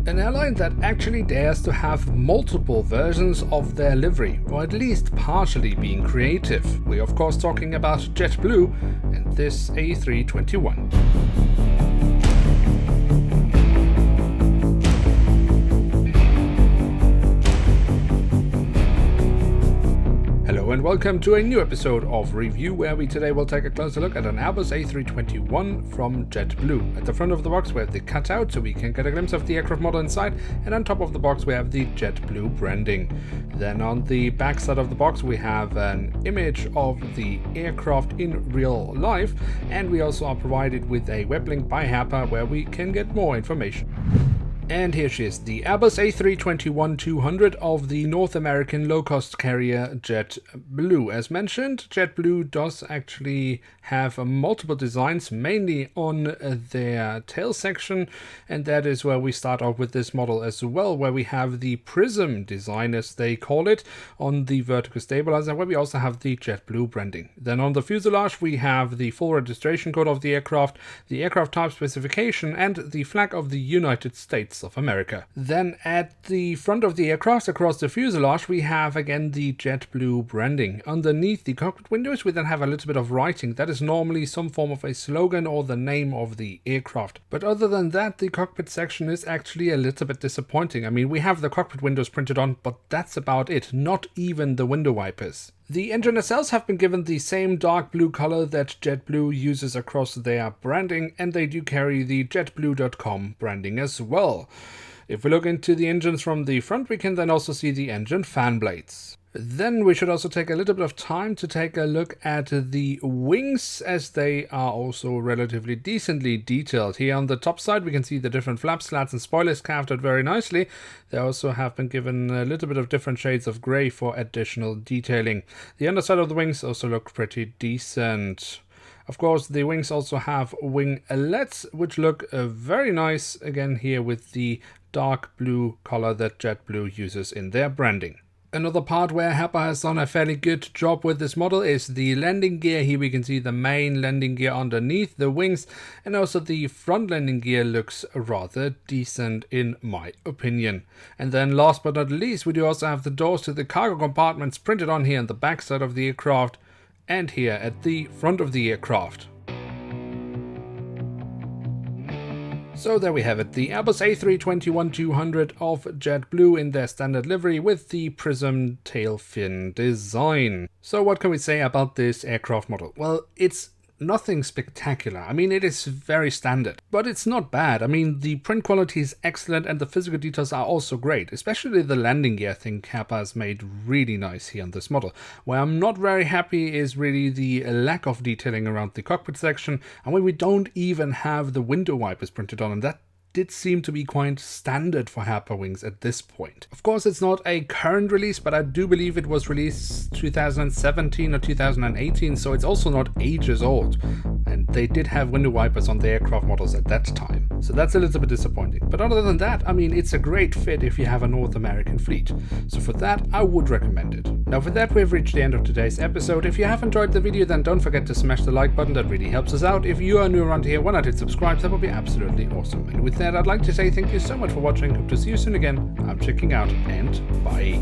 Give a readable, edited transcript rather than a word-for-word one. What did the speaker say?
An airline that actually dares to have multiple versions of their livery, or at least partially being creative. We're of course talking about JetBlue and this A321. Hello and welcome to a new episode of Review, where we today will take a closer look at an Airbus A321 from JetBlue. At the front of the box we have the cutout so we can get a glimpse of the aircraft model inside, and on top of the box we have the JetBlue branding. Then on the back side of the box we have an image of the aircraft in real life, and we also are provided with a web link by Herpa where we can get more information. And here she is, the Airbus A321-200 of the North American low-cost carrier JetBlue. As mentioned, JetBlue does actually have multiple designs, mainly on their tail section, and that is where we start off with this model as well, where we have the prism design, as they call it, on the vertical stabilizer, where we also have the JetBlue branding. Then on the fuselage we have the full registration code of the aircraft type specification, and the flag of the United States of America. Then at the front of the aircraft across the fuselage we have again the JetBlue branding. Underneath the cockpit windows we then have a little bit of writing that is normally some form of a slogan or the name of the aircraft. But other than that, the cockpit section is actually a little bit disappointing. I mean, we have the cockpit windows printed on, but that's about it, not even the window wipers. The engine nacelles have been given the same dark blue color that JetBlue uses across their branding, and they do carry the jetblue.com branding as well. If we look into the engines from the front, we can then also see the engine fan blades. Then we should also take a little bit of time to take a look at the wings, as they are also relatively decently detailed. Here on the top side we can see the different flap slats and spoilers carved out very nicely. They also have been given a little bit of different shades of grey for additional detailing. The underside of the wings also look pretty decent. Of course, the wings also have winglets, which look very nice, again here with the dark blue color that JetBlue uses in their branding. Another part where Herpa has done a fairly good job with this model is the landing gear. Here we can see the main landing gear underneath the wings, and also the front landing gear looks rather decent in my opinion. And then last but not least, we do also have the doors to the cargo compartments printed on here on the back side of the aircraft and here at the front of the aircraft. So there we have it, the Airbus A321-200 of JetBlue in their standard livery with the prism tail fin design. So what can we say about this aircraft model? Well, it's nothing spectacular. I mean, it is very standard, but it's not bad. I mean, the print quality is excellent and the physical details are also great, especially the landing gear. I think Herpa has made really nice here on this model. Where I'm not very happy is really the lack of detailing around the cockpit section, and when we don't even have the window wipers printed on, and that did seem to be quite standard for Herpa Wings at this point. Of course, it's not a current release, but I do believe it was released 2017 or 2018, so it's also not ages old. And they did have window wipers on the aircraft models at that time. So that's a little bit disappointing. But other than that, I mean, it's a great fit if you have a North American fleet. So for that, I would recommend it. Now for that, we've reached the end of today's episode. If you have enjoyed the video, then don't forget to smash the like button. That really helps us out. If you are new around here, why not hit subscribe? That would be absolutely awesome. And with that, I'd like to say thank you so much for watching. Hope to see you soon again. I'm checking out, and bye.